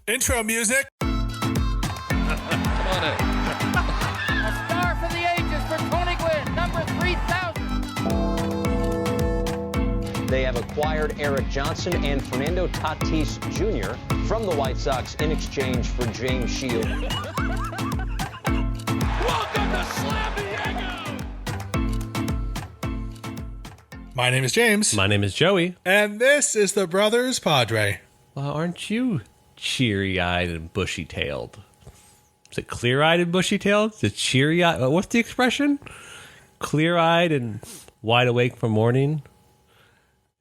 Intro music. Come on in. A star for the ages for Tony Gwynn, number 3,000. They have acquired Eric Johnson and Fernando Tatis Jr. from the White Sox in exchange for James Shield. Welcome to Slam Diego. My name is James. My name is Joey. And this is the Brothers Padre. Well, aren't you cheery-eyed and bushy-tailed? Is it clear-eyed and bushy-tailed? Is it cheery-eyed? What's the expression? Clear-eyed and wide awake for morning? Is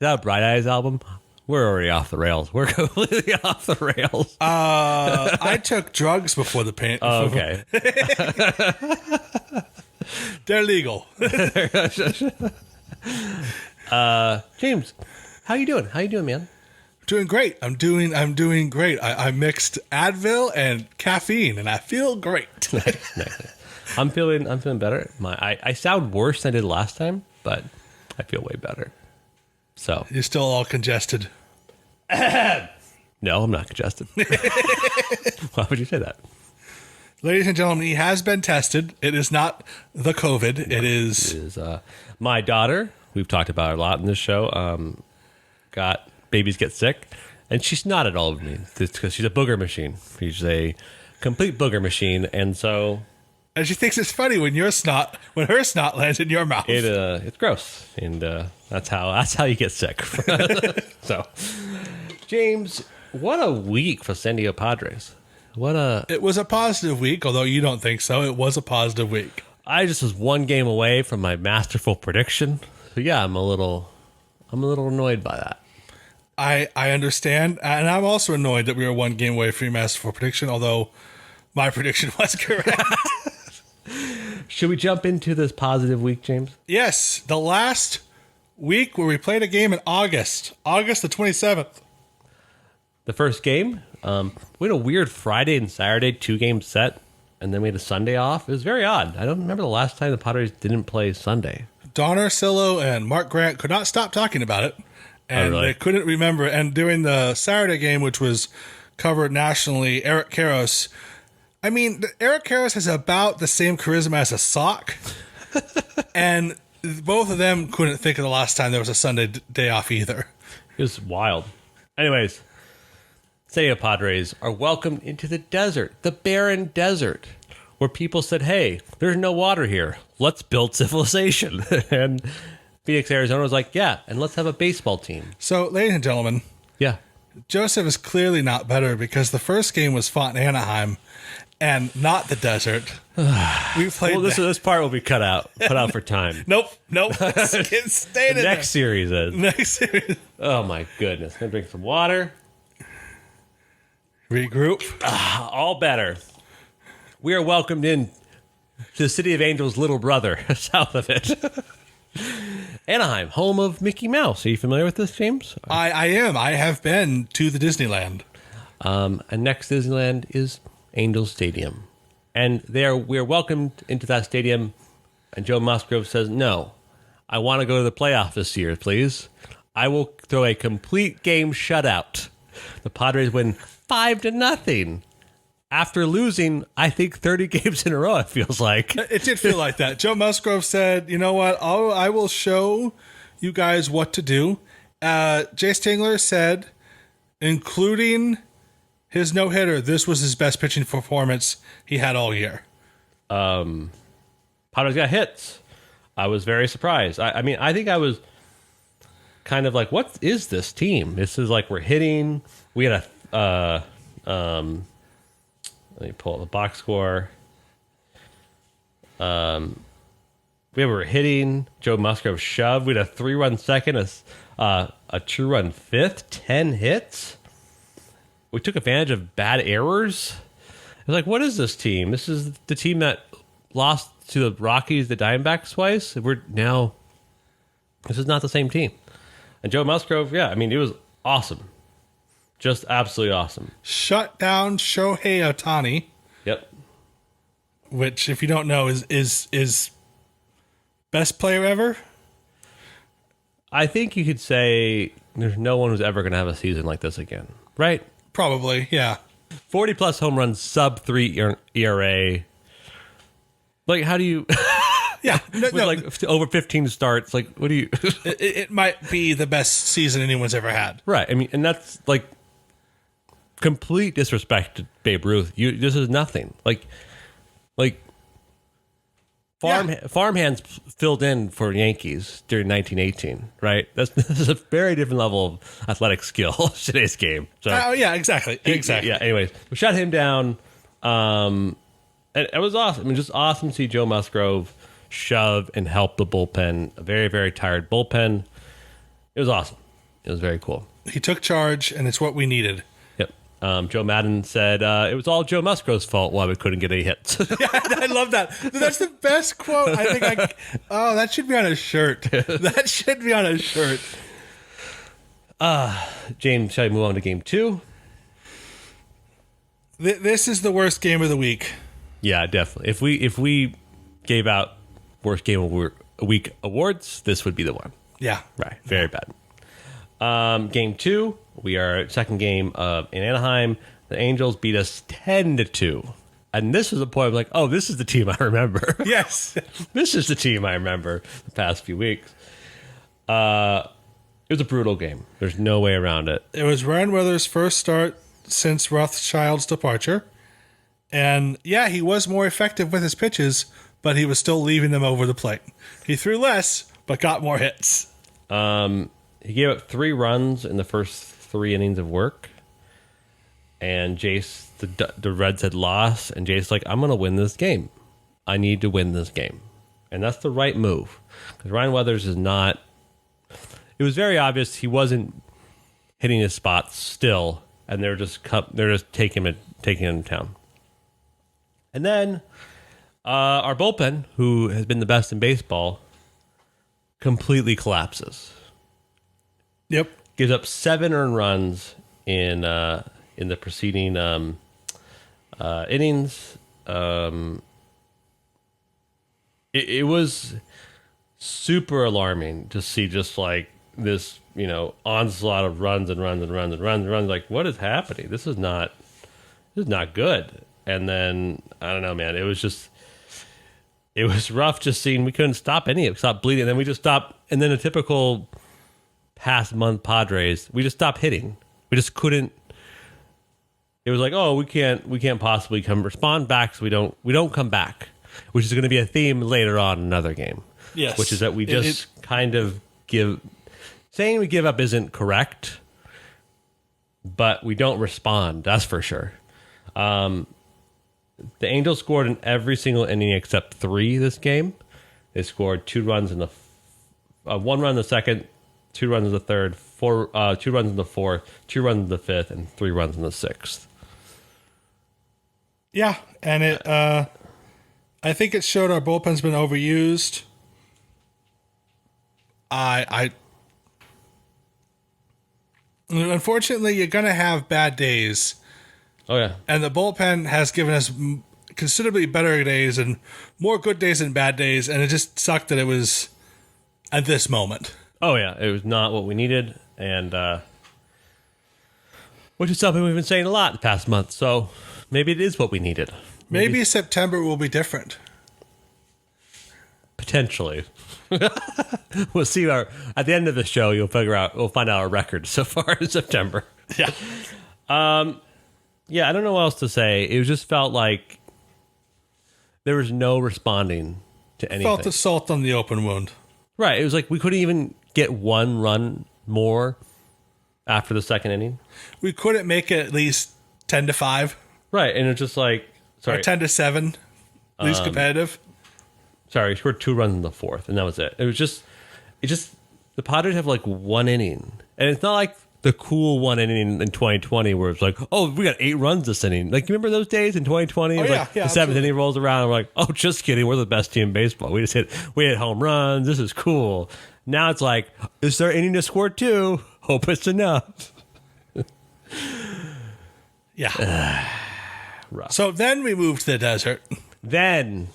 that a Bright Eyes album? We're already off the rails. We're completely off the rails. I took drugs before the paint. Oh, okay. They're legal. James, how you doing? How you doing, man? Doing great. I'm doing great. I mixed Advil and caffeine, and I feel great. Nice. I'm feeling better. I sound worse than I did last time, but I feel way better. So You're still all congested. no, I'm not congested. Why would you say that? Ladies and gentlemen, he has been tested. It is not the COVID. It is My daughter. We've talked about her a lot in this show. Got babies get sick, and she snotted all over me because she's a booger machine. She's a complete booger machine, and so and she thinks it's funny when her snot lands in your mouth. it's gross, and that's how you get sick. So, James, what a week for San Diego Padres. It was a positive week, although you don't think so. It was a positive week. I just was one game away from my masterful prediction. So yeah, I'm a little annoyed by that. I understand, and I'm also annoyed that we were one game away from your masterful prediction, although my prediction was correct. Should we jump into this positive week, James? Yes, the last week where we played a game in August the 27th. The first game, we had a weird Friday and Saturday 2-game set, and then we had a Sunday off. It was very odd. I don't remember the last time the Padres didn't play Sunday. Don Orsillo and Mark Grant could not stop talking about it, and really? they couldn't remember. And during the Saturday game, which was covered nationally, Eric Karros. I mean, Eric Karros has about the same charisma as a sock, and both of them couldn't think of the last time there was a Sunday day off either. It was wild. Anyways, San Diego Padres are welcomed into the desert, the barren desert, where people said, hey, there's no water here. Let's build civilization. And Phoenix, Arizona was like, yeah, and let's have a baseball team. So, ladies and gentlemen, Yeah. Joseph is clearly not better because the first game was fought in Anaheim and not the desert. We played. Well, this part will be cut out for time. Nope. Stay in Next series is. Next series. Oh, my goodness. Gonna drink some water. Regroup. All better. We are welcomed in to the City of Angels' little brother, south of it. Anaheim, home of Mickey Mouse. Are you familiar with this, James? I am. I have been to the Disneyland. And next Disneyland is Angels Stadium. And we are welcomed into that stadium, and Joe Musgrove says, no, I want to go to the playoff this year, please. I will throw a complete game shutout. The Padres win 5-0. After losing, I think, 30 games in a row, it feels like. It did feel like that. Joe Musgrove said, you know what? I will show you guys what to do. Jace Tingler said, including his no-hitter, this was his best pitching performance he had all year. Padres got hits. I was very surprised. I mean, I think I was kind of like, what is this team? This is like we're hitting. We had let me pull up the box score. We were hitting. Joe Musgrove shoved. We had a 3-run second, a 2-run fifth, 10 hits. We took advantage of bad errors. It was like, what is this team? This is the team that lost to the Rockies, the Diamondbacks twice. This is not the same team. And Joe Musgrove, yeah, I mean, it was awesome. Just absolutely awesome. Shut down Shohei Ohtani. Yep. Which, if you don't know, is best player ever. I think you could say there's no one who's ever going to have a season like this again, right? Probably, yeah. 40 plus home runs, sub 3 ERA. Like, how do you? Yeah, With like over 15 starts, like, what do you? it might be the best season anyone's ever had. Right. I mean, and that's like complete disrespect to Babe Ruth. This is nothing. Like farmhands filled in for Yankees during 1918. Right. This is a very different level of athletic skill today's game. So Oh yeah, exactly. yeah. Anyways, we shut him down. And it was awesome. I mean, just awesome to see Joe Musgrove shove and help the bullpen. A very, very tired bullpen. It was awesome. It was very cool. He took charge, and it's what we needed. Yep. Joe Madden said it was all Joe Musgrove's fault why we couldn't get any hits. Yeah, I love that. That's the best quote. I think that should be on a shirt. That should be on a shirt. James, shall we move on to game 2? This is the worst game of the week. Yeah, definitely. If we gave out worst game of a week awards, this would be the one. Yeah. Right. Very bad. Game 2, we are second game in Anaheim. The Angels beat us 10-2. And this was the point of like, oh, this is the team I remember. Yes. This is the team I remember the past few weeks. It was a brutal game. There's no way around it. It was Ryan Weathers' first start since Rothschild's departure. And yeah, he was more effective with his pitches, but he was still leaving them over the plate. He threw less, but got more hits. He gave up 3 runs in the first 3 innings of work. And Jace, the Reds had lost. And Jace's like, I'm going to win this game. I need to win this game. And that's the right move. Because Ryan Weathers is not... It was very obvious he wasn't hitting his spots still. And they're just taking him to town. And then our bullpen, who has been the best in baseball, completely collapses. Yep. Gives up 7 earned runs in the preceding innings. It was super alarming to see just like this, onslaught of runs and runs and runs and runs and runs. Like, what is happening? This is not good. And then I don't know, man. It was rough just seeing we couldn't stop any of it. Stop bleeding. And then we just stopped. And then a typical past month Padres, we just stopped hitting. We just couldn't. It was like, oh, we can't possibly respond back, so we don't come back, which is going to be a theme later on in another game. Yes. Which is that we just kind of saying we give up isn't correct, but we don't respond. That's for sure. The Angels scored in every single inning except 3 this game. They scored 2 runs in the 1 run in the second, 2 runs in the third, 2 runs in the fourth, 2 runs in the fifth, and 3 runs in the sixth. Yeah, and I think it showed our bullpen's been overused. Unfortunately, you're gonna have bad days. Oh yeah, and the bullpen has given us considerably better days and more good days than bad days, and it just sucked that it was at this moment. Oh yeah, it was not what we needed, and which is something we've been saying a lot the past month. So maybe it is what we needed. Maybe September will be different. Potentially. We'll see at the end of the show. We'll find out our record so far in September. Yeah. Yeah, I don't know what else to say. It just felt like there was no responding to anything. Felt the salt on the open wound. Right. It was like we couldn't even get 1 run more after the second inning. We couldn't make it at least 10-5. Right. And it's just like, sorry. Or 10-7. At least competitive. Sorry, we scored 2 runs in the fourth, and that was it. It just the Padres have like 1 inning. And it's not like the cool 1 inning in 2020 where it's like, oh, we got 8 runs this inning. Like, you remember those days in 2020? Oh, It's yeah, like yeah, the 7th absolutely. inning rolls around, and we're like, oh, just kidding. We're the best team in baseball. We hit home runs. This is cool. Now it's like, is there inning to score 2? Hope it's enough. Yeah. Rough. So then we moved to the desert. Then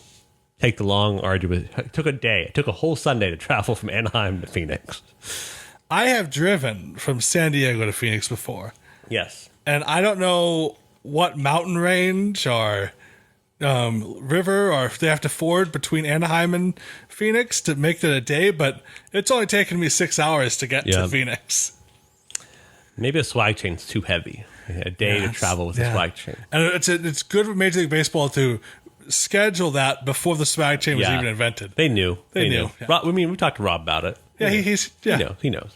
take the long, arduous. It took a day. It took a whole Sunday to travel from Anaheim to Phoenix. I have driven from San Diego to Phoenix before. Yes. And I don't know what mountain range or river or if they have to ford between Anaheim and Phoenix to make it a day, but it's only taken me 6 hours to get to Phoenix. Maybe a swag chain's too heavy. A day to travel with a swag chain. And it's good for Major League Baseball to schedule that before the swag chain was even invented. They knew. They knew. Yeah. Rob, I mean, we talked to Rob about it. Yeah, He knows.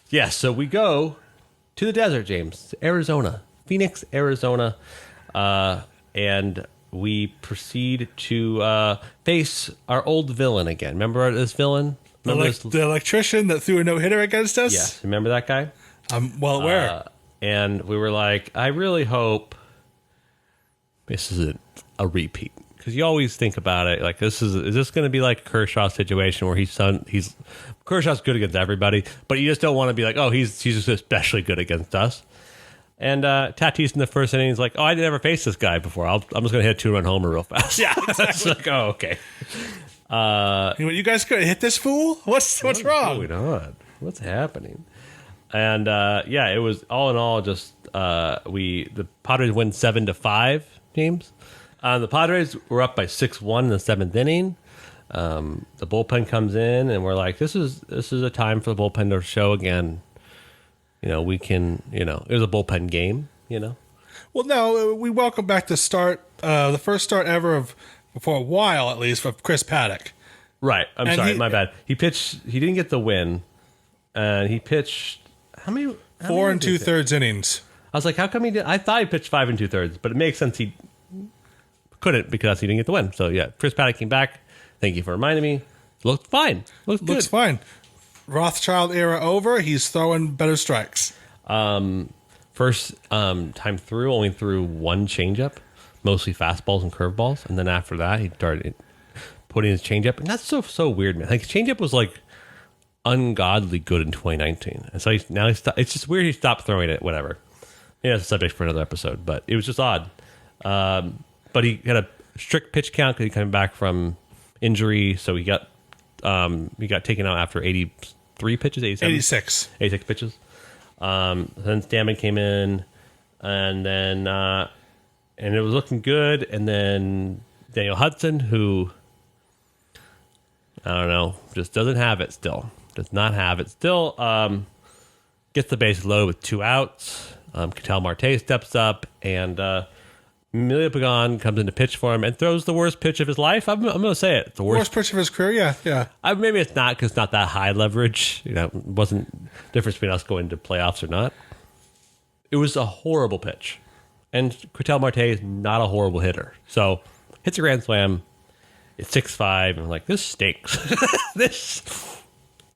Yeah, so we go to the desert, James, Arizona, Phoenix, Arizona, and we proceed to face our old villain again. Remember this villain? The electrician that threw a no-hitter against us? Yes, remember that guy? I'm well aware. And we were like, I really hope this isn't a repeat. Because you always think about it, like, is this going to be like a Kershaw situation where Kershaw's good against everybody, but you just don't want to be like, oh, he's just especially good against us. And Tatis in the first inning is like, oh, I never faced this guy before. I'm just going to hit a 2-run homer real fast. Yeah, exactly. It's like, oh, okay. You guys could hit this fool? What's wrong? What's going on? What's happening? And it was all in all just the Padres win 7-5, James. The Padres were up by 6-1 in the seventh inning. The bullpen comes in, and we're like, this is a time for the bullpen to show again. We can. It was a bullpen game. Well, no, we welcome back the start, the first start ever for a while at least, of Chris Paddock. Right. I'm sorry, my bad. He pitched. He didn't get the win, and he pitched how many? 4 2/3 innings. I was like, how come he did? I thought he pitched 5 2/3, but it makes sense he couldn't because he didn't get the win. So yeah, Chris Paddock came back. Thank you for reminding me. Looked fine. Looks fine. Rothschild era over. He's throwing better strikes. First time through, only threw one changeup, mostly fastballs and curveballs, and then after that, he started putting his changeup. And that's so weird, man. Like changeup was like ungodly good in 2019, and so it's just weird he stopped throwing it. Whatever. Yeah, it's a subject for another episode, but it was just odd. But he had a strict pitch count because he came back from injury, so he got taken out after 83 pitches, 86 pitches. Then Stammen came in, and then and it was looking good. And then Daniel Hudson, who I don't know, just doesn't have it still. Does not have it still. Gets the bases loaded with 2 outs. Ketel Marte steps up, and Emilio Pagan comes in to pitch for him and throws the worst pitch of his life. I'm going to say it. The worst pitch of his career, yeah. Maybe it's not because it's not that high leverage. It wasn't difference between us going to playoffs or not. It was a horrible pitch. And Ketel Marte is not a horrible hitter. So, hits a grand slam. It's 6-5. And I'm like, this stinks. This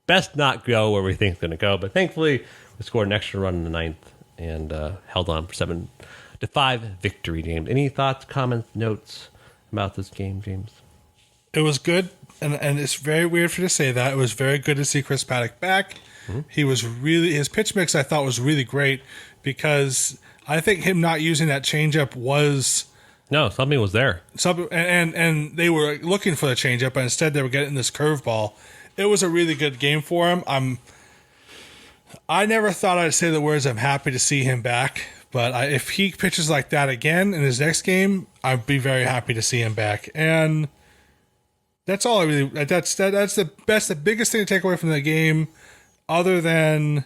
best not go where we think it's going to go. But thankfully, we scored an extra run in the ninth and held on for 7-5 victory, James. Any thoughts, comments, notes about this game, James? It was good, and it's very weird for you to say that. It was very good to see Chris Paddock back. Mm-hmm. His pitch mix I thought was really great because I think him not using that changeup was... No, something was there. And they were looking for the changeup, but instead they were getting this curveball. It was a really good game for him. I never thought I'd say the words "I'm happy to see him back," but if he pitches like that again in his next game, I'd be very happy to see him back. And that's all I really. That's the biggest thing to take away from the game, other than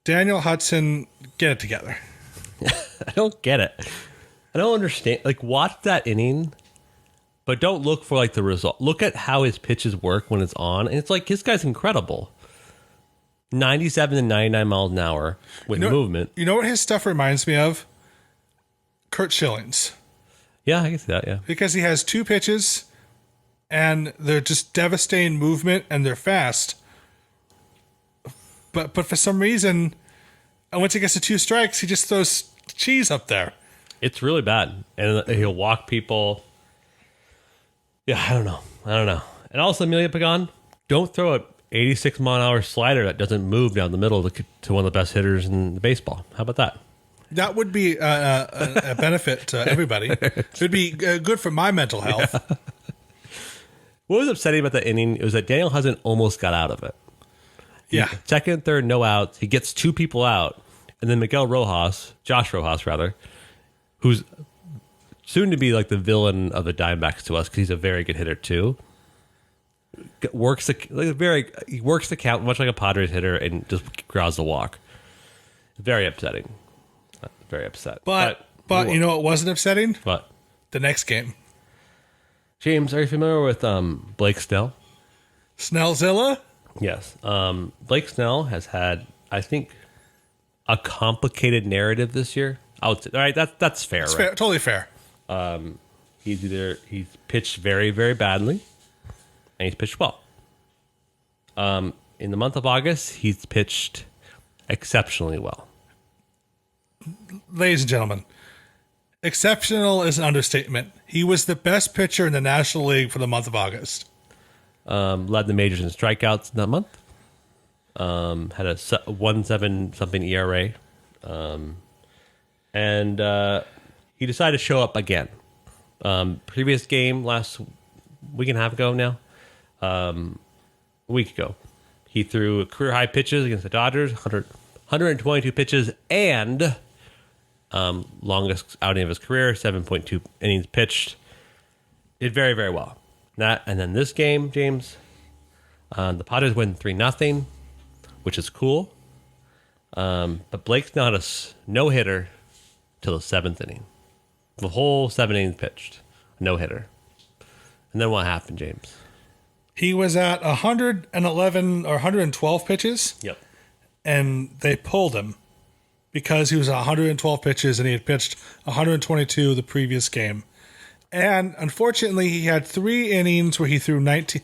Daniel Hudson, get it together. I don't get it. I don't understand. Like, watch that inning, but don't look for like the result. Look at how his pitches work when it's on, and it's like this guy's incredible. 97 to 99 miles an hour with movement. You know what his stuff reminds me of? Kurt Schilling's. Yeah, I can see that, yeah. Because he has 2 pitches, and they're just devastating movement, and they're fast. But for some reason, once he gets to 2 strikes, he just throws cheese up there. It's really bad. And he'll walk people. Yeah, I don't know. And also, Emilio Pagan, don't throw a 86-mile-an-hour slider that doesn't move down the middle to one of the best hitters in baseball. How about that? That would be a benefit to everybody. It would be good for my mental health. Yeah. What was upsetting about the inning was that Daniel Hudson almost got out of it. Yeah. Second, third, no outs. He gets 2 people out. And then Josh Rojas, who's soon to be like the villain of the Diamondbacks to us because he's a very good hitter too. He works the count much like a Padres hitter and just grounds the walk. Very upsetting. Very upset. But you know what wasn't upsetting? What? The next game. James, are you familiar with Blake Snell? Snellzilla? Yes. Blake Snell has had, I think, a complicated narrative this year. I would say, all right, that's fair. It's right? fair, totally fair. He's pitched very, very badly, and he's pitched well. In the month of August, he's pitched exceptionally well. Ladies and gentlemen, exceptional is an understatement. He was the best pitcher in the National League for the month of August. Led the majors in strikeouts in that month. Had a 1.7 something ERA. And he decided to show up again. Previous game last week and a half ago now. A week ago. He threw career high pitches against the Dodgers, 122 pitches, and longest outing of his career, 7.2 innings pitched. Did very, very well. And then this game, James, the Padres win 3-0, which is cool. But Blake's not a no-hitter till the 7th inning. The whole 7 innings pitched. No-hitter. And then what happened, James? He was at 111 or 112 pitches. Yep. And they pulled him because he was at 112 pitches and he had pitched 122 the previous game. And unfortunately, he had 3 innings where he threw 19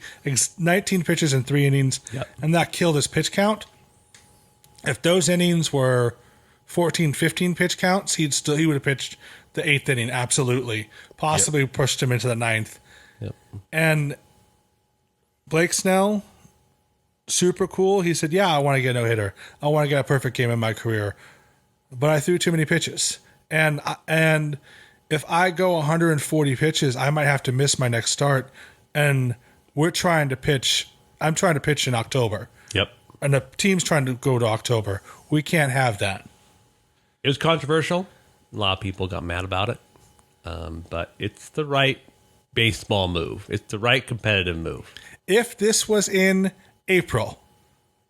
pitches in 3 innings, Yep. and that killed his pitch count. If those innings were 14, 15 pitch counts, he would have pitched the 8th inning, absolutely. Possibly pushed him into the 9th. Yep. And Blake Snell, super cool. He said, yeah, I want to get a no-hitter. I want to get a perfect game in my career. But I threw too many pitches. And if I go 140 pitches, I might have to miss my next start. And I'm trying to pitch in October. Yep. And the team's trying to go to October. We can't have that. It was controversial. A lot of people got mad about it. But it's the right baseball move. It's the right competitive move. If this was in April,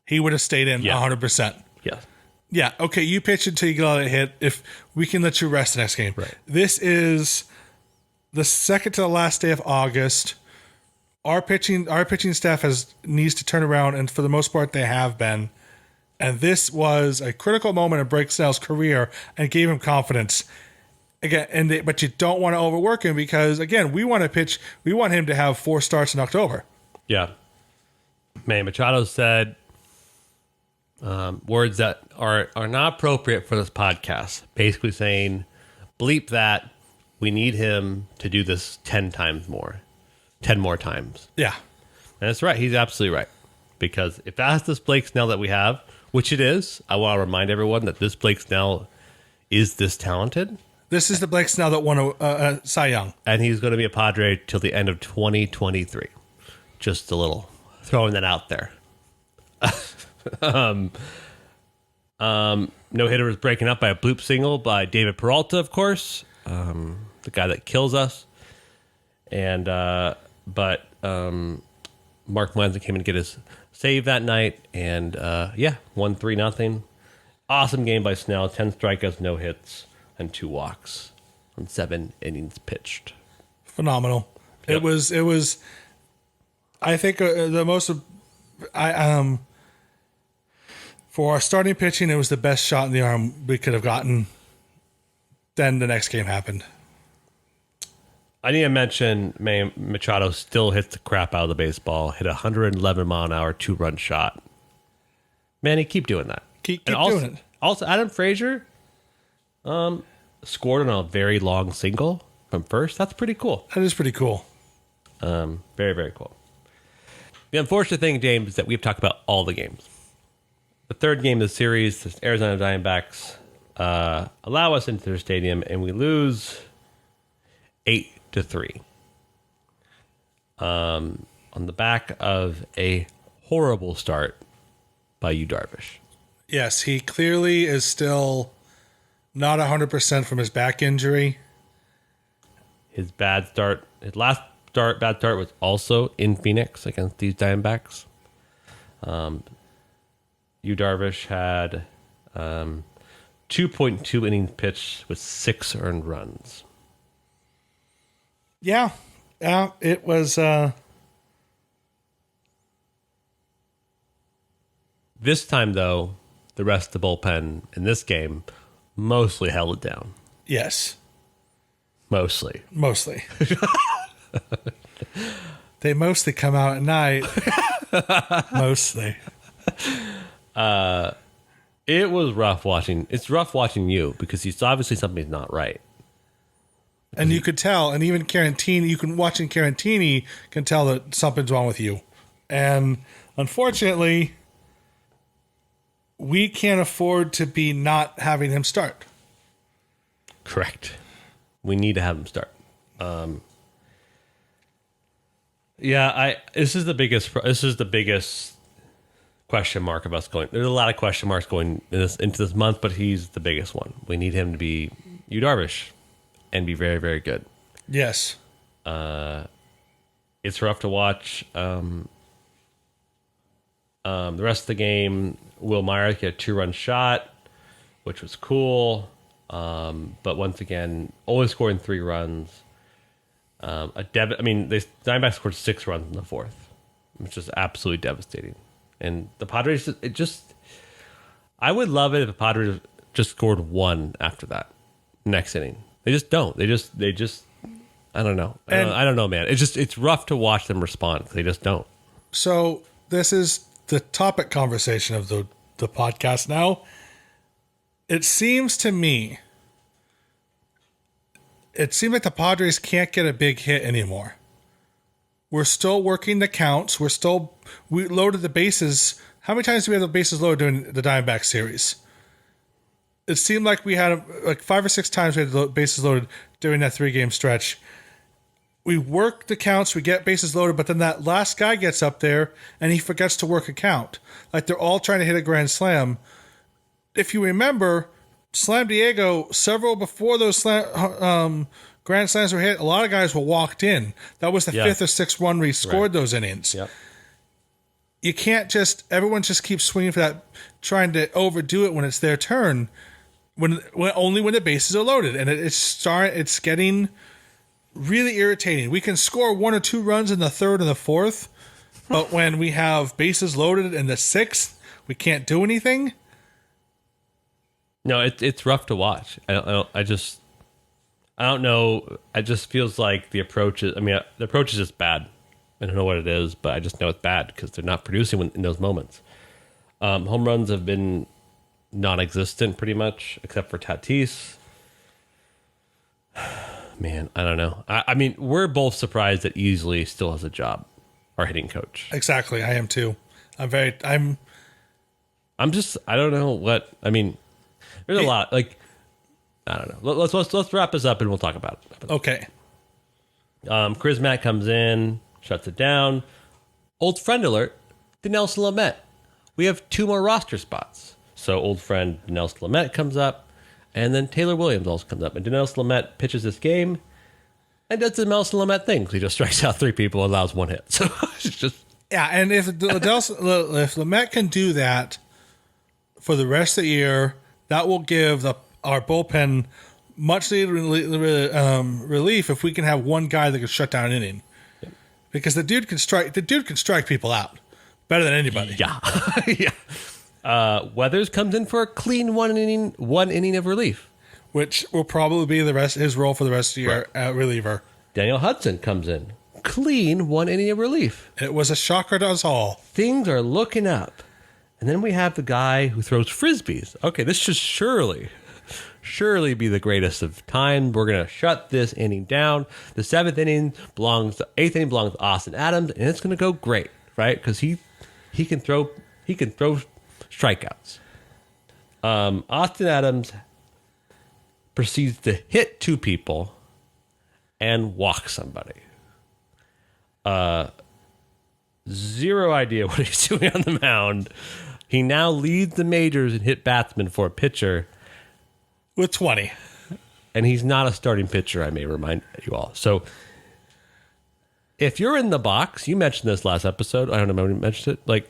he would have stayed in 100%. Yes. Yeah, okay, you pitch until you get a hit. If we can let you rest the next game. Right. This is the second to the last day of August. Our pitching staff needs to turn around, and for the most part, they have been. And this was a critical moment in Blake Snell's career and gave him confidence. Again, but you don't want to overwork him because, again, we want him to have 4 starts in October. Yeah. Manny Machado said words that are not appropriate for this podcast. Basically saying, bleep that. We need him to do this 10 more times. Yeah. And that's right. He's absolutely right. Because if that's this Blake Snell that we have, which it is, I want to remind everyone that this Blake Snell is this talented. This is the Blake Snell that won a Cy Young. And he's going to be a Padre till the end of 2023. Just a little throwing that out there. No hitter was breaking up by a bloop single by David Peralta, of course, the guy that kills us. And but Mark Mlanza came in to get his save that night, and won 3-0. Awesome game by Snell. 10 strikeouts, no hits, and 2 walks on 7 innings pitched. Phenomenal. Yep. It was. I think the most. For our starting pitching, it was the best shot in the arm we could have gotten. Then the next game happened. I need to mention Machado still hits the crap out of the baseball. Hit a 111 mile an hour 2-run shot. Manny, keep doing that. Keep also, doing it. Also, Adam Frazier scored on a very long single from first. That's pretty cool. That is pretty cool. Very, very cool. The unfortunate thing, James, is that we've talked about all the games. The third game of the series, the Arizona Diamondbacks allow us into their stadium, and we lose 8-3. On the back of a horrible start by Yu Darvish. Yes, he clearly is still not 100% from his back injury. His bad start, his last bad start was also in Phoenix against these Diamondbacks. Yu Darvish had 2.2 innings pitched with 6 earned runs. Yeah, it was. This time, though, the rest of the bullpen in this game mostly held it down. Yes. Mostly. They mostly come out at night. Mostly. It was rough watching. It's rough watching you because it's obviously something's not right. And you could tell, and even Carantini, watching Carantini can tell that something's wrong with you. And unfortunately, we can't afford to be not having him start. Correct. We need to have him start. This is the biggest question mark of us going. There's a lot of question marks going into this month, but he's the biggest one. We need him to be Yu Darvish and be very, very good. Yes. It's rough to watch. The rest of the game, Will Myers get a 2-run shot, which was cool. But once again, only scoring 3 runs. The Diamondbacks scored 6 runs in the fourth, which is absolutely devastating. And the Padres, I would love it if the Padres just scored 1 after that next inning. They just don't. They just. I don't know. I don't know, man. It's rough to watch them respond. They just don't. So this is the topic conversation of the podcast now. It seems to me, like the Padres can't get a big hit anymore. We're still working the counts. We loaded the bases. How many times do we have the bases loaded during the Diamondback series? It seemed like we had like 5 or 6 times we had the bases loaded during that 3-game stretch. We work the counts, we get bases loaded, but then that last guy gets up there and he forgets to work a count. Like they're all trying to hit a grand slam. If you remember, Slam Diego, several before those grand slams were hit, a lot of guys were walked in. That was the 5th or 6th run where he scored those innings. Yep. You can't everyone just keeps swinging for that, trying to overdo it when it's their turn, only when the bases are loaded. And it's getting really irritating. We can score 1 or 2 runs in the 3rd and the 4th, but when we have bases loaded in the 6th, we can't do anything. No, it's rough to watch. I don't know. It just feels like the approach is. The approach is just bad. I don't know what it is, but I just know it's bad because they're not producing in those moments. Home runs have been non-existent pretty much, except for Tatis. Man, I don't know. We're both surprised that Easley still has a job, our hitting coach. Exactly, I am too. I don't know what. There's a lot. I don't know. Let's wrap this up and we'll talk about it. Okay. Chris Matt comes in, shuts it down. Old friend alert, Dinelson Lamet. We have 2 more roster spots. So old friend Dinelson Lamet comes up, and then Taylor Williams also comes up. And Dinelson Lamet pitches this game and does the Dinelson Lamet thing. He just strikes out 3 people and allows 1 hit. So it's just... Yeah, and if Lamet can do that for the rest of the year, that will give our bullpen much needed relief if we can have one guy that can shut down an inning. Because the dude can strike people out better than anybody. Yeah. Yeah. Weathers comes in for a clean one inning of relief, which will probably be his role for the rest of the year at reliever. Daniel Hudson comes in, clean 1 inning of relief. It was a shocker to us all. Things are looking up. And then we have the guy who throws frisbees. Okay, this should surely be the greatest of time. We're gonna shut this inning down. The 8th inning belongs to Austin Adams, and it's gonna go great, right? Because he can throw strikeouts. Austin Adams proceeds to hit 2 people and walk somebody. Zero idea what he's doing on the mound. He now leads the majors in hit batsmen for a pitcher, with 20. and he's not a starting pitcher, I may remind you all. So if you're in the box, you mentioned this last episode. I don't know if you mentioned it. Like,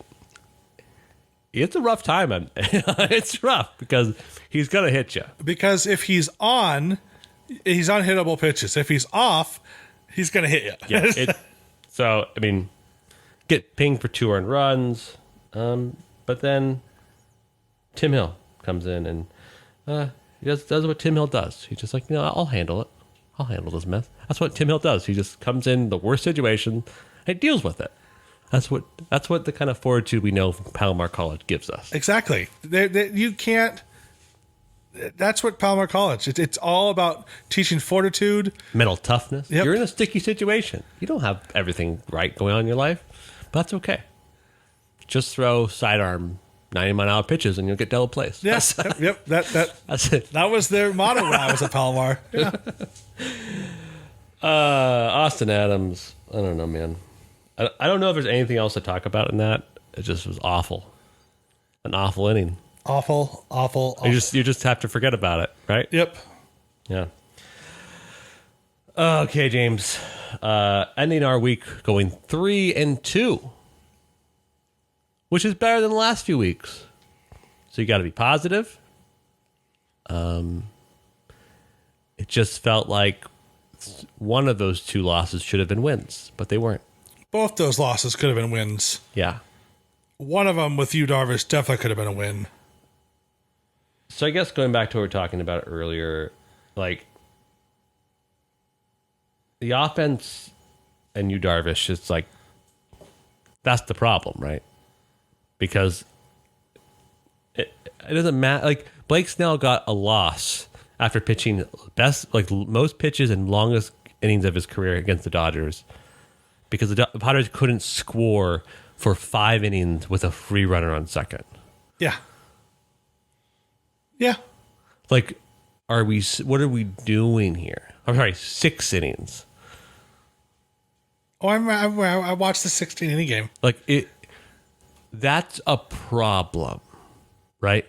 it's a rough time. It's rough because he's going to hit you. Because if he's on hittable pitches. If he's off, he's going to hit you. Yeah. So, I mean, get pinged for 2 earned runs. But then Tim Hill comes in and he does what Tim Hill does. He's just like, I'll handle it. I'll handle this mess. That's what Tim Hill does. He just comes in the worst situation and deals with it. That's what the kind of fortitude we know from Palomar College gives us. Exactly. You can't. That's what Palomar College. It's all about teaching fortitude, Mental toughness. Yep. You're in a sticky situation. You don't have everything right going on in your life, but that's okay. Just throw sidearm 90-mile-an-hour pitches and you'll get double plays. Yes. Yep. That's it. That was their motto when I was at Palomar. Yeah. Austin Adams. I don't know, man. I don't know if there's anything else to talk about in that. It just was awful. An awful inning. Awful. You just have to forget about it, right? Yep. Yeah. Okay, James. Ending our week going 3-2, which is better than the last few weeks. So you got to be positive. It just felt like one of those 2 losses should have been wins, but they weren't. Both those losses could have been wins. Yeah. One of them with you, Darvish, definitely could have been a win. So I guess going back to what we were talking about earlier, like the offense and you, Darvish, it's like that's the problem, right? Because it doesn't matter. Like Blake Snell got a loss after pitching most pitches and longest innings of his career against the Dodgers, because the Padres couldn't score for 5 innings with a free runner on second. Yeah. Yeah. Like, what are we doing here? I'm sorry, 6 innings. Oh, I watched the 16-inning game. Like, that's a problem, right?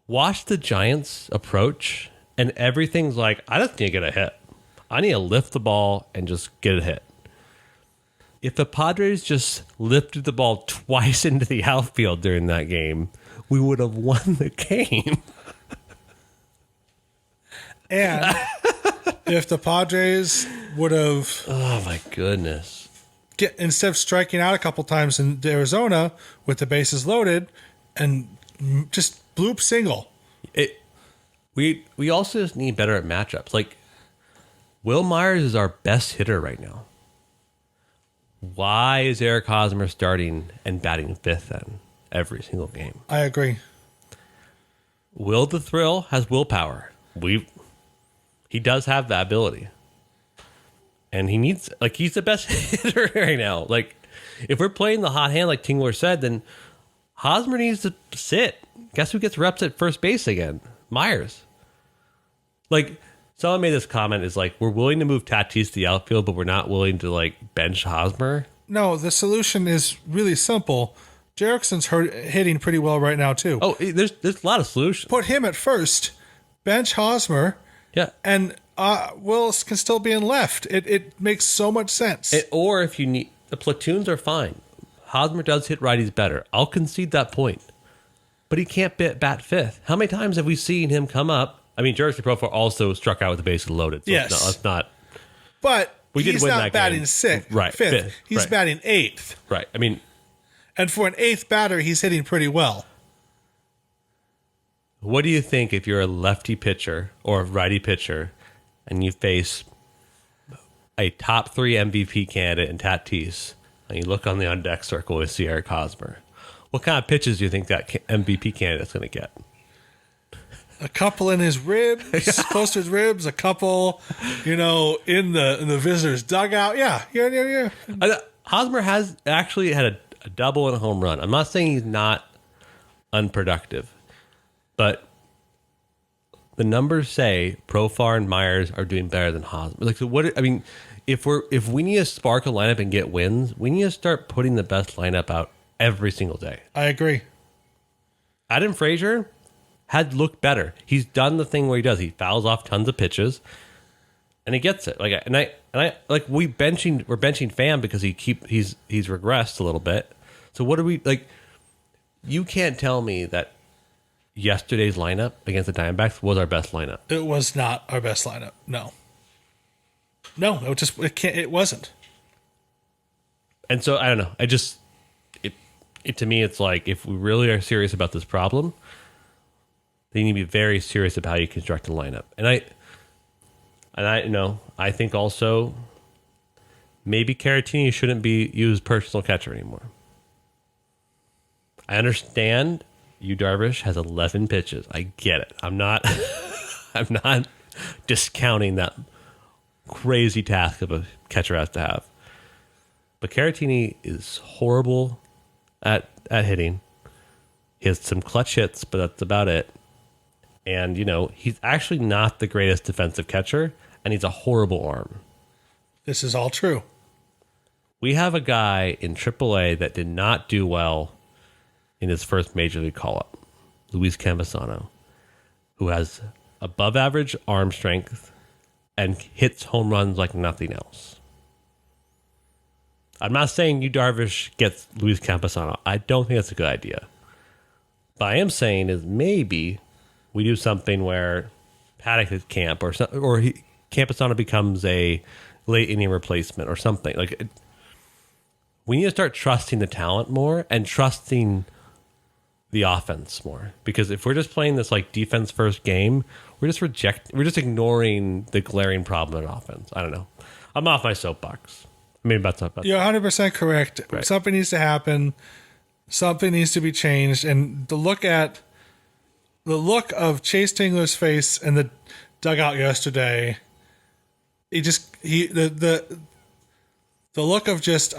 Watch the Giants approach, and everything's like, I just need to get a hit. I need to lift the ball and just get a hit. If the Padres just lifted the ball twice into the outfield during that game, we would have won the game. And if the Padres would have... Oh, my goodness. Instead of striking out a couple times in Arizona with the bases loaded and just bloop single. We also just need better at matchups. Like, Will Myers is our best hitter right now. Why is Eric Hosmer starting and batting 5th then every single game? I agree. Will the Thrill has willpower. He does have that ability. And he's the best hitter right now. Like, if we're playing the hot hand like Tingler said, then Hosmer needs to sit. Guess who gets reps at first base again? Myers. Like, someone made this comment is like, we're willing to move Tatis to the outfield, but we're not willing to like bench Hosmer. No, the solution is really simple. Jerickson's hitting pretty well right now too. Oh, there's a lot of solutions. Put him at first, bench Hosmer, Yeah. and Willis can still be in left. It makes so much sense. Or if you need, the platoons are fine. Hosmer does hit righties better. I'll concede that point. But he can't bat 5th. How many times have we seen him come up? I mean, Jerickson Profile also struck out with the bases loaded. So yes. It's not. But We did he's win not that batting game. 6th, Right, 5th. fifth, He's right. batting 8th. Right. I mean, And for an 8th batter, he's hitting pretty well. what do you think if you're a lefty pitcher or a righty pitcher and you face a top 3 MVP candidate in Tatis and you look on the on-deck circle and see Eric Hosmer? What kind of pitches do you think that MVP candidate's going to get? A couple in his ribs, close to his ribs. A couple, in the visitor's dugout. Yeah. Hosmer has actually had a double and a home run. I'm not saying he's not unproductive, but the numbers say Profar and Myers are doing better than Hosmer. Like, so what? I mean, if we need to spark a lineup and get wins, we need to start putting the best lineup out every single day. I agree. Adam Frazier had looked better. He's done the thing where he does. He fouls off tons of pitches, and he gets it. Like, and I like we're benching Pham because he's regressed a little bit. So what do we like? You can't tell me that yesterday's lineup against the Diamondbacks was our best lineup. It was not our best lineup. No, it wasn't. And so I don't know. It to me, it's like if we really are serious about this problem, they need to be very serious about how you construct a lineup. And I think also maybe Caratini shouldn't be used personal catcher anymore. I understand Yu Darvish has 11 pitches. I get it. I'm not discounting that crazy task of a catcher has to have. But Caratini is horrible at hitting. He has some clutch hits, but that's about it. And, he's actually not the greatest defensive catcher, and he's a horrible arm. This is all true. We have a guy in AAA that did not do well in his first major league call-up, Luis Campusano, who has above average arm strength and hits home runs like nothing else. I'm not saying Yu Darvish gets Luis Campusano. I don't think that's a good idea. But I am saying is maybe we do something where Paddock is camp or Campusano becomes a late inning replacement or something. Like we need to start trusting the talent more and trusting the offense more, because if we're just playing this like defense first game, we're just ignoring the glaring problem in offense. I don't know. I'm off my soapbox. Maybe that's not. You're 100% correct. Right. Something needs to happen. Something needs to be changed. And the look of Chase Tingler's face in the dugout yesterday, the look of just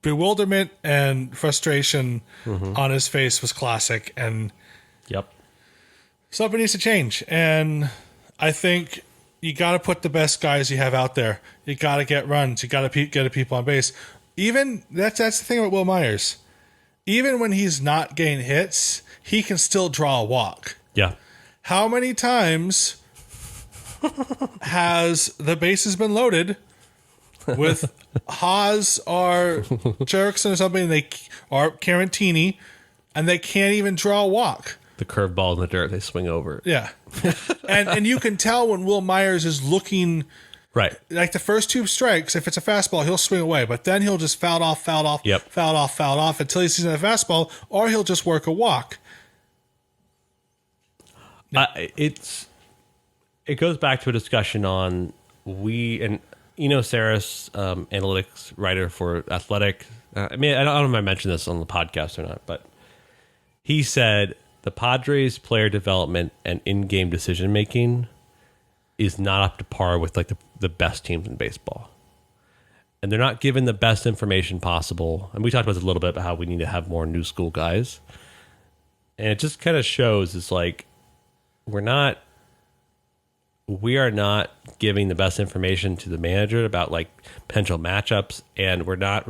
bewilderment and frustration on his face was classic. And Yep. something needs to change. And I think you got to put the best guys you have out there. You got to get runs. You got to get people on base. Even that's the thing with Will Myers. Even when he's not getting hits, he can still draw a walk. Yeah. How many times has the bases been loaded with Haas or Jerkson or something, or Carantini, and they can't even draw a walk? The curveball in the dirt, they swing over. Yeah. and you can tell when Will Myers is looking Right. like the first two strikes, if it's a fastball, he'll swing away, but then he'll just foul off Yep. until he sees a fastball, or he'll just work a walk. It goes back to a discussion on Saris, analytics writer for Athletic. I don't know if I mentioned this on the podcast or not, but he said the Padres player development and in-game decision making is not up to par with like the best teams in baseball. And they're not given the best information possible. And we talked about this a little bit about how we need to have more new school guys. And it just kind of shows it's like we are not giving the best information to the manager about like potential matchups, and we're not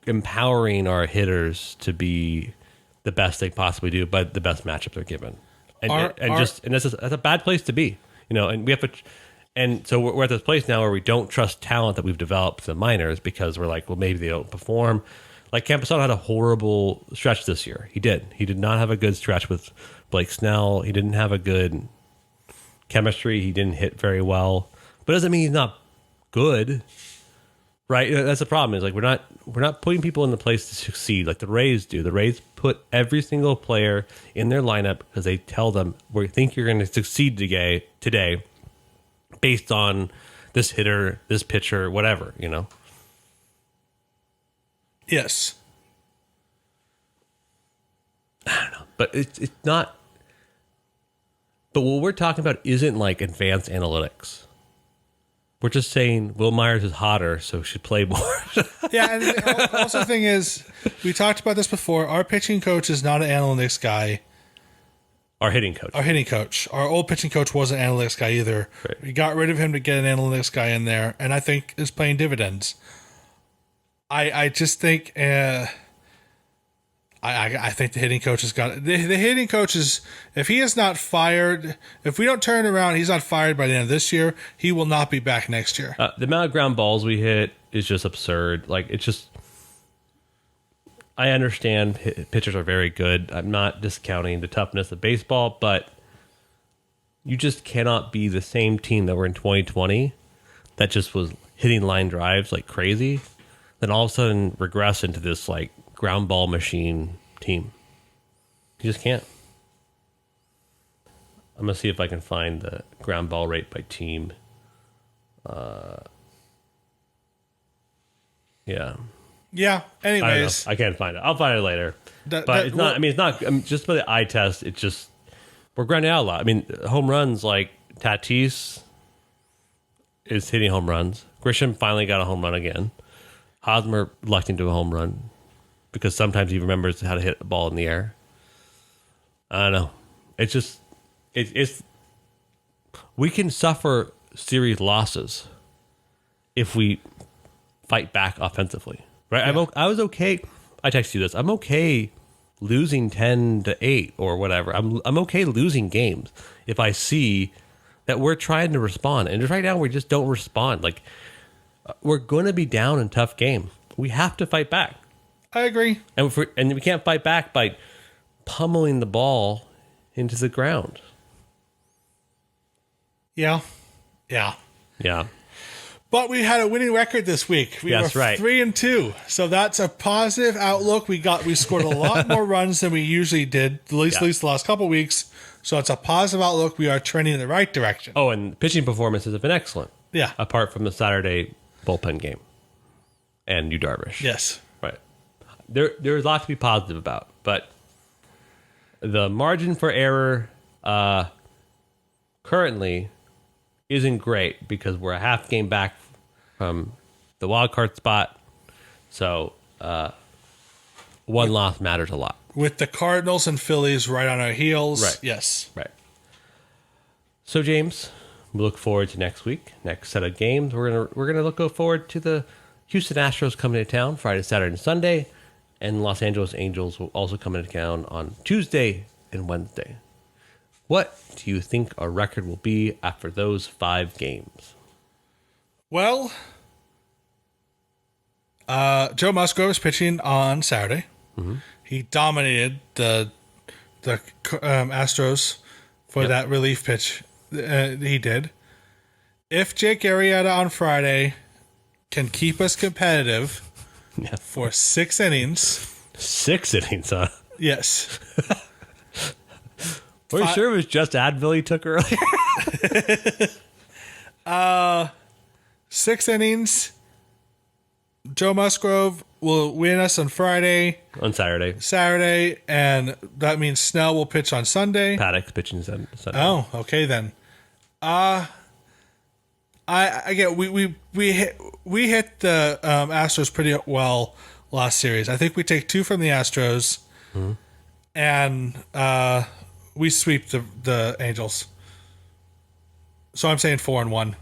empowering our hitters to be the best they possibly do, but the best matchup they're given. And that's a bad place to be, and we have to, and so we're at this place now where we don't trust talent that we've developed to the minors because we're like, well, maybe they don't perform. Like Campusano had a horrible stretch this year. He did not have a good stretch with Blake Snell. He didn't have a good chemistry. He didn't hit very well, but it doesn't mean he's not good. Right, that's the problem. Is like we're not putting people in the place to succeed like the Rays do. The Rays put every single player in their lineup because they tell them we think you're going to succeed today, based on this hitter, this pitcher, whatever. Yes. I don't know, but it's not. But what we're talking about isn't like advanced analytics. We're just saying Will Myers is hotter, so should play more. Yeah, and also the thing is, we talked about this before. Our pitching coach is not an analytics guy. Our hitting coach. Our old pitching coach wasn't an analytics guy either. Right. We got rid of him to get an analytics guy in there, and I think is paying dividends. I just think I think the hitting coach has got it. The hitting coach is, if he is not fired, if we don't turn around, he's not fired by the end of this year, he will not be back next year. The amount of ground balls we hit is just absurd. Like, it's just, I understand pitchers are very good. I'm not discounting the toughness of baseball, but you just cannot be the same team that were in 2020 that just was hitting line drives like crazy, then all of a sudden regress into this like ground ball machine team. You just can't. I'm gonna see if I can find the ground ball rate by team. Yeah. Yeah. Anyways, I can't find it. I'll find it later. But it's not. I mean, it's not. I mean, just by the eye test, it's just we're grinding out a lot. I mean, home runs like Tatis is hitting home runs. Grisham finally got a home run again. Hosmer lucked into a home run because sometimes he remembers how to hit a ball in the air. I don't know. It's just it's we can suffer series losses if we fight back offensively, right? Yeah. I was okay. I texted you this. I'm okay losing 10-8 or whatever. I'm okay losing games if I see that we're trying to respond, and just right now we just don't respond. Like, we're going to be down in tough game. We have to fight back. I agree. And we can't fight back by pummeling the ball into the ground. Yeah. Yeah. Yeah. But we had a winning record this week. We were right. 3-2. So that's a positive outlook. We scored a lot more runs than we usually did, at least the last couple of weeks. So it's a positive outlook. We are trending in the right direction. Oh, and pitching performances have been excellent. Yeah. Apart from the Saturday bullpen game and Yu Darvish. Yes. Right. There's a lot to be positive about, but the margin for error currently isn't great because we're a half game back from the wild card spot. So one loss matters a lot. With the Cardinals and Phillies right on our heels. Right. Yes. Right. So, James, we look forward to next week. Next set of games. We're gonna go forward to the Houston Astros coming to town Friday, Saturday, and Sunday. And Los Angeles Angels will also come into town on Tuesday and Wednesday. What do you think our record will be after those 5 games? Well, Joe Musgrove is pitching on Saturday. Mm-hmm. He dominated the Astros for that relief pitch. He did. If Jake Arrieta on Friday can keep us competitive for 6 innings. 6 innings, huh? Yes. Are you sure it was just Advil he took earlier? 6 innings. Joe Musgrove will win us on Friday. On Saturday. And that means Snell will pitch on Sunday. Paddock pitching Sunday. Oh, okay then. I get we hit the Astros pretty well last series. I think we take 2 from the Astros, and we sweep the Angels. So I'm saying 4-1.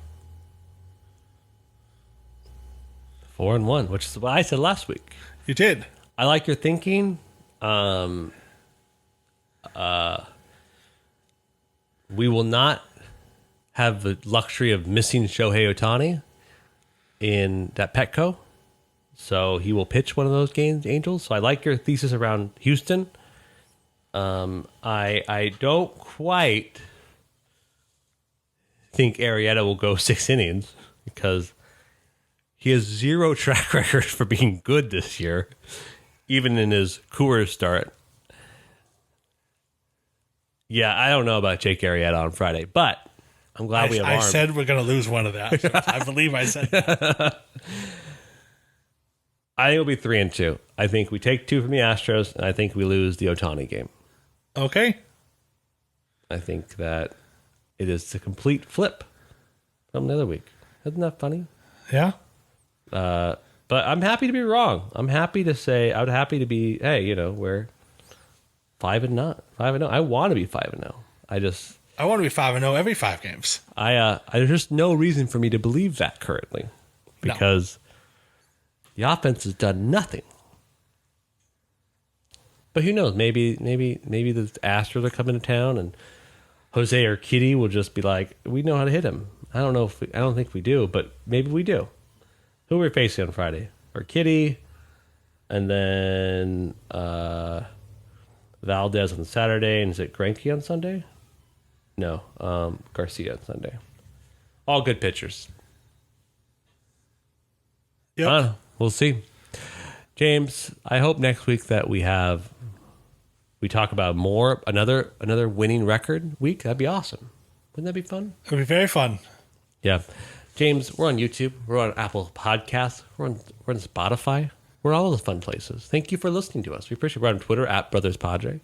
4-1, which is what I said last week. You did. I like your thinking. We will not have the luxury of missing Shohei Ohtani in that Petco. So he will pitch one of those games, Angels. So I like your thesis around Houston. I don't quite think Arrieta will go 6 innings because he has 0 track record for being good this year, even in his Coors start. Yeah, I don't know about Jake Arrieta on Friday, but I'm glad we have arms. I said we're going to lose one of the Astros. I believe I said that. I think it'll be 3-2. I think we take 2 from the Astros, and I think we lose the Ohtani game. Okay. I think that it is a complete flip from the other week. Isn't that funny? Yeah. But I'm happy to be wrong. I'm happy to say, I would happy to be, hey, we're 5-0. I want to be 5-0. I want to be 5-0 every 5 games. There's just no reason for me to believe that currently, because The offense has done nothing. But who knows? Maybe the Astros are coming to town, and Jose or Kitty will just be like, we know how to hit him. I don't think we do, but maybe we do. Who are we facing on Friday? Or Kitty, and then Valdez on Saturday, and is it Greinke on Sunday? No, Garcia on Sunday. All good pitchers. Yep. I don't know. We'll see. James, I hope next week that we talk about another winning record week. That'd be awesome. Wouldn't that be fun? It'll be very fun. Yeah. James, we're on YouTube. We're on Apple Podcasts. We're on Spotify. We're all those fun places. Thank you for listening to us. We appreciate it. We're on Twitter at Brothers Padre.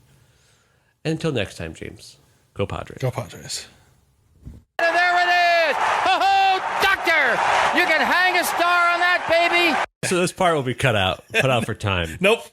And until next time, James, go Padres. Go Padres. And there it is! Ho-ho, doctor! You can hang a star on that, baby! So this part will be cut out for time. Nope.